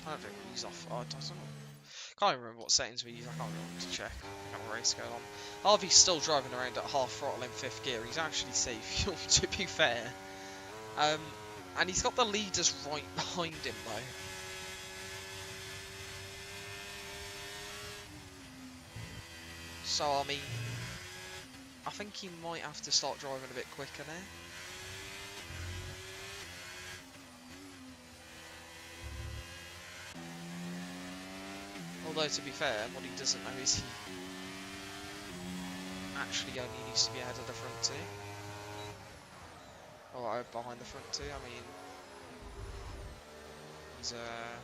I don't think he's off. Oh, I don't know. Can't even remember what settings we use. I can't remember to check. I got a race going on. Harvey's still driving around at half throttle in 5th gear. He's actually safe fuel, to be fair. And he's got the leaders right behind him though. So I mean, I think he might have to start driving a bit quicker now. Although, to be fair, what he doesn't know is he actually only needs to be ahead of the front two. Or behind the front two, I mean... He's, yeah,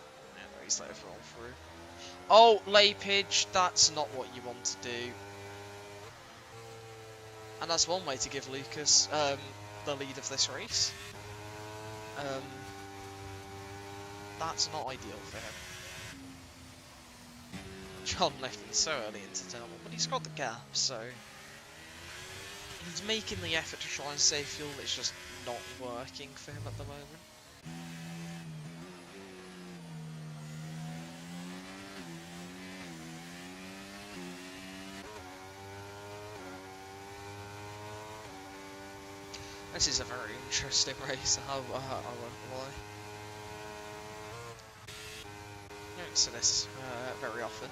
he's let everyone through. Oh, Lapage, that's not what you want to do. And that's one way to give Lucas, the lead of this race. That's not ideal for him. John left him so early into turn one, but he's got the gap, so he's making the effort to try and save fuel. It's just not working for him at the moment. This is a very interesting race, I won't lie. You don't see this very often.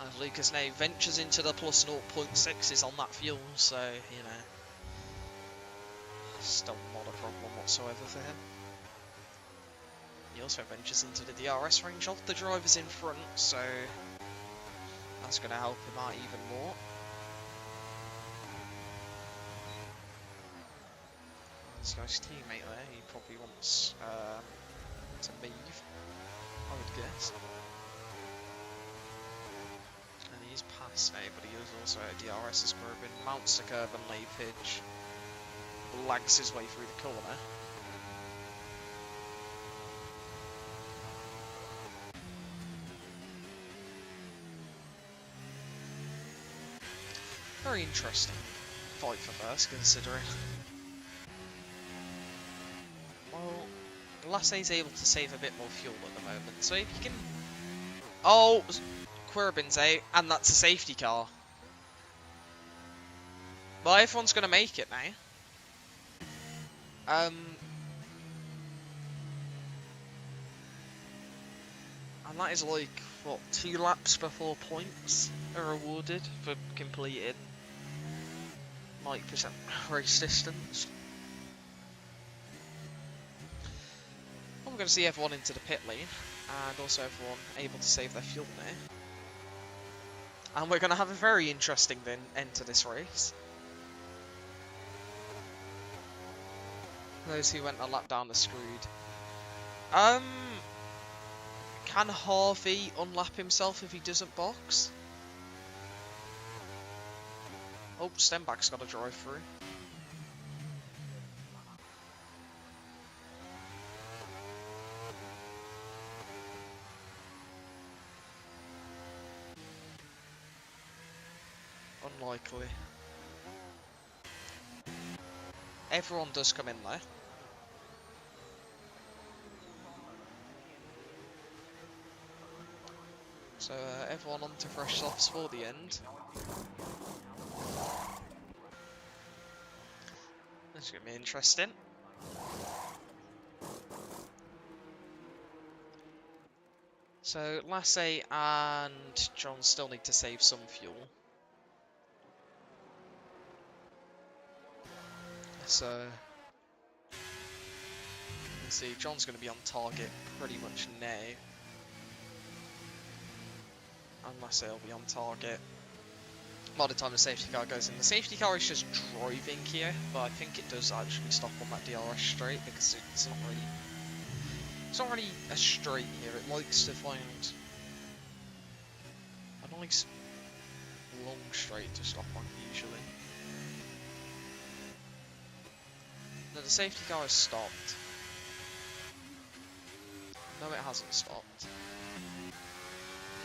As Lucas now ventures into the plus 0.6s on that fuel, so, you know, still not a problem whatsoever for him. He also ventures into the DRS range of the drivers in front, so that's going to help him out even more. This guy's teammate there, he probably wants to leave, I would guess. And he's past now, but he is also at DRS's curve, mounts the curve and Lapage lags his way through the corner. Very interesting fight for first, considering. Well, Lassay's able to save a bit more fuel at the moment, so if you can... Oh! Quirabin's out, and that's a safety car. Well, everyone's going to make it now. And that is like, what, 2 laps before points are awarded for completing 90% race distance. I'm going to see everyone into the pit lane, and also everyone able to save their fuel now. And we're going to have a very interesting then end to this race. Those who went a lap down are screwed. Can Harvey unlap himself if he doesn't box? Oh, Stenback's got to drive through. Unlikely. Everyone does come in there. So everyone onto fresh softs for the end. That's going to be interesting. So Lassay and John still need to save some fuel. So, you can see John's going to be on target pretty much now. unless it'll be on target by the time the safety car goes in. The safety car is just driving here, but I think it does actually stop on that DRS straight because it's not really a straight here. It likes to find a nice long straight to stop on usually. Now the safety car has stopped. No, it hasn't stopped.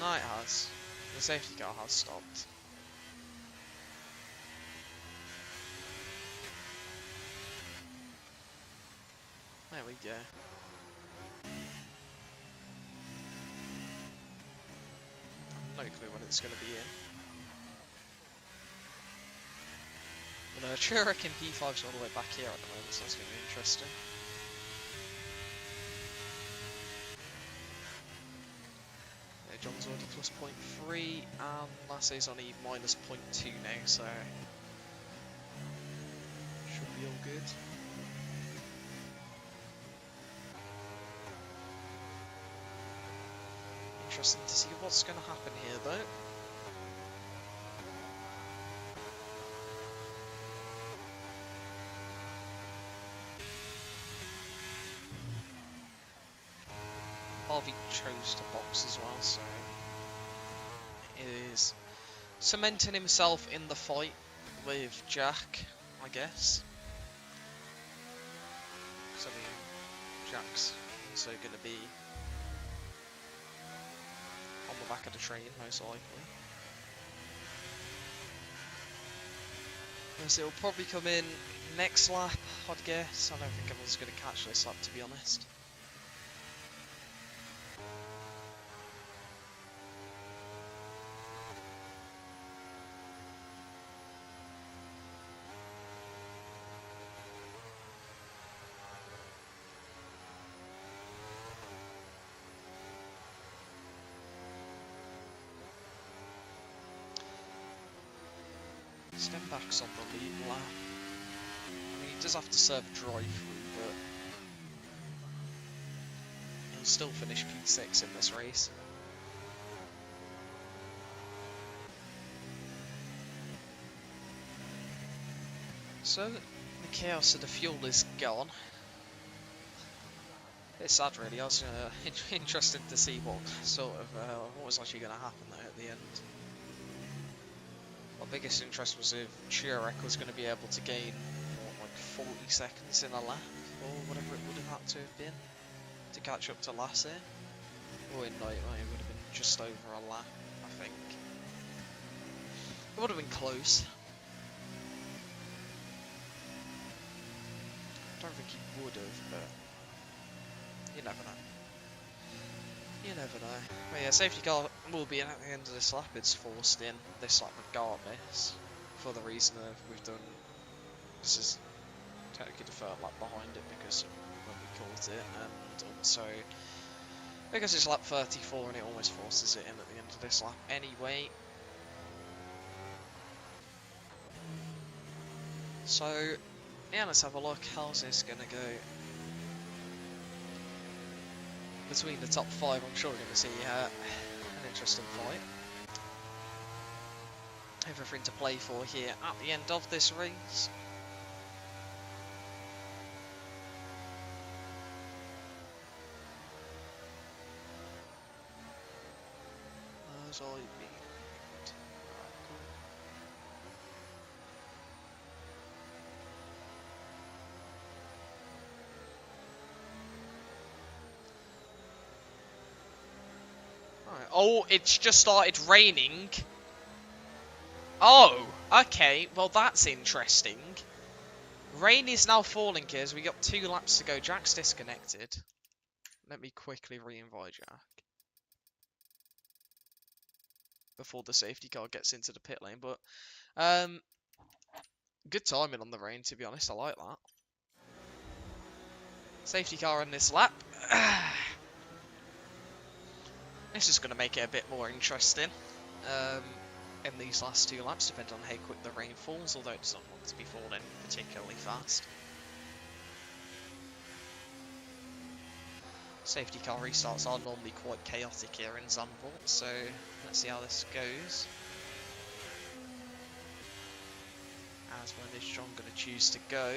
No, it has. The safety car has stopped. There we go. No clue when it's going to be in. But I reckon P5's all the way back here at the moment, so that's going to be interesting. Yeah, John's already plus 0.3, and Lassie's only minus 0.2 now, so should be all good. Interesting to see what's going to happen here, though. Harvey chose to box as well, so it is cementing himself in the fight with Jack, I guess. So Jack's also going to be on the back of the train, most likely. Because it'll probably come in next lap, I'd guess. I don't think everyone's going to catch this lap, to be honest. Stenbach's on the lead lap. I mean, he does have to serve a drive-through, but he'll still finish P6 in this race. So, the chaos of the fuel is gone. It's sad, really. I was interested to see what was actually going to happen there at the end. My biggest interest was if Chirek was going to be able to gain, what, like 40 seconds in a lap, or whatever it would have had to have been, to catch up to Lassie. Or in night, it would have been just over a lap, I think. It would have been close. I don't think he would have, but you never know. You never know. But yeah, safety car will be in at the end of this lap. It's forced in this lap regardless, for the reason of this is technically the third lap behind it because when we caught it, and also because it's lap 34 and it almost forces it in at the end of this lap anyway. So yeah, let's have a look. How's this gonna go? Between the top 5, I'm sure we're going to see an interesting fight. Everything to play for here at the end of this race. As I beat. Oh, it's just started raining. Oh, okay. Well, that's interesting. Rain is now falling here, so we got 2 laps to go. Jack's disconnected. Let me quickly re-invite Jack before the safety car gets into the pit lane. But good timing on the rain, to be honest. I like that. Safety car in this lap. This is going to make it a bit more interesting in these last 2 laps, depending on how quick the rain falls, although it doesn't want to be falling particularly fast. Safety car restarts are normally quite chaotic here in Zandvoort, so let's see how this goes. As when is John going to choose to go?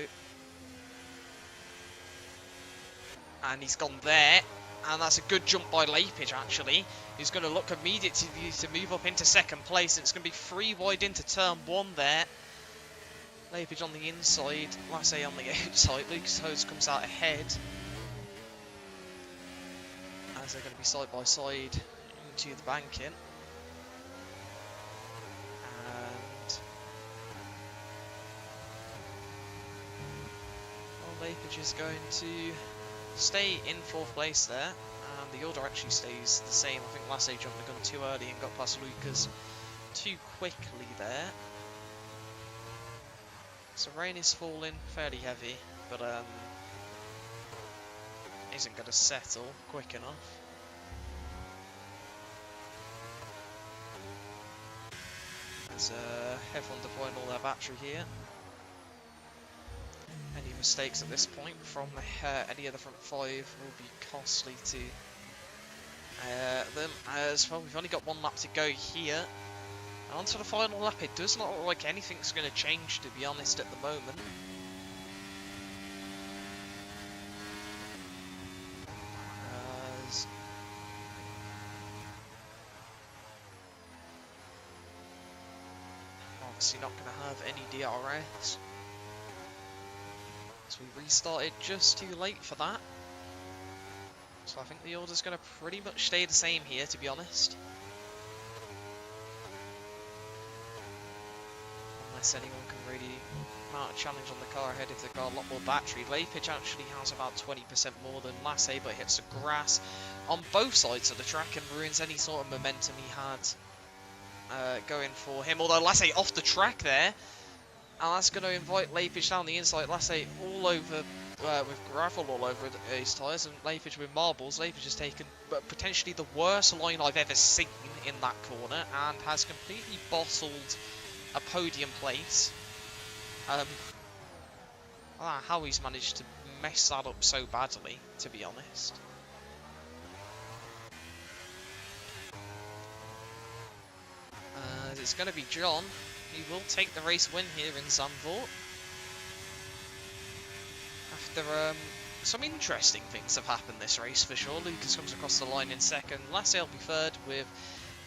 And he's gone there, and that's a good jump by Lapage actually. He's going to look immediately to move up into second place, and it's going to be 3 wide into turn 1 there. Lapage on the inside, Lasse on the outside. Lucas Hose comes out ahead. As they're going to be side by side into the banking. And well, Lapage is going to stay in 4th place there. And the order actually stays the same. I think Lasse jumped the gun too early and got past Lucas too quickly there. So rain is falling fairly heavy, but isn't going to settle quick enough. As everyone deploying all their battery here. Any mistakes at this point from any of the front 5 will be costly to them, as well. We've only got 1 lap to go here. And onto the final lap. It does not look like anything's going to change, to be honest, at the moment. Obviously not going to have any DRS. So we restarted just too late for that. So I think the order's going to pretty much stay the same here, to be honest. Unless anyone can really mount a challenge on the car ahead if they've got a lot more battery. Lapage actually has about 20% more than Lasse, but hits the grass on both sides of the track and ruins any sort of momentum he had going for him. Although Lasse off the track there, and that's going to invite Lapage down the inside. Lasse all over with gravel all over his tyres, and Lapage with marbles. Lapage has taken potentially the worst line I've ever seen in that corner and has completely bottled a podium place. I don't know how he's managed to mess that up so badly, to be honest. It's going to be John. He will take the race win here in Zandvoort. After some interesting things have happened this race for sure. Lucas comes across the line in 2nd. Lasse will be 3rd with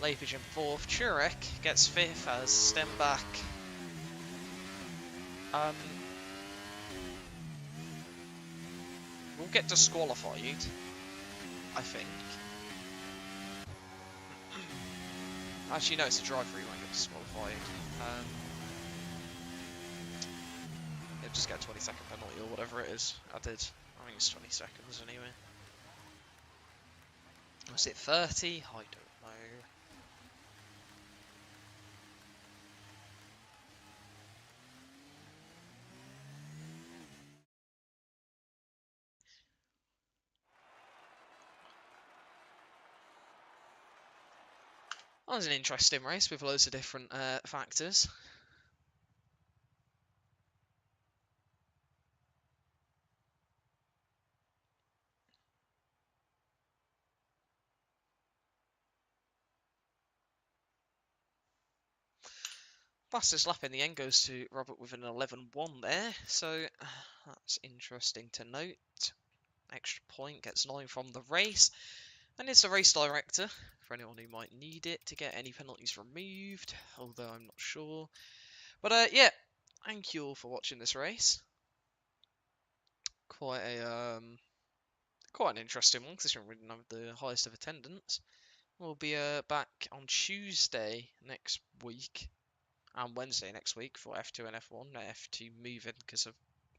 Lapage in 4th. Turek gets 5th as Stenbach will get disqualified, I think. Actually, no, it's a driver, he won't get disqualified. He'll just get a 20-second penalty or whatever it is. I think it's 20 seconds anyway. Was it 30? I don't know. That was an interesting race with loads of different factors. Fastest lap in the end goes to Robert with an 11.1 there, so that's interesting to note. Extra point, gets 9 from the race, and it's the race director for anyone who might need it to get any penalties removed, although I'm not sure. But yeah, thank you all for watching this race. Quite an interesting one, considering we didn't have the highest of attendance. We'll be back on Tuesday next week and Wednesday next week for F2 and F1. F2 moving because of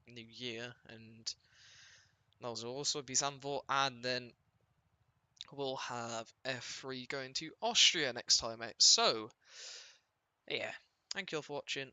New Year, and those will also be Zandvoort, and then we'll have F3 going to Austria next time out. So, yeah, thank you all for watching.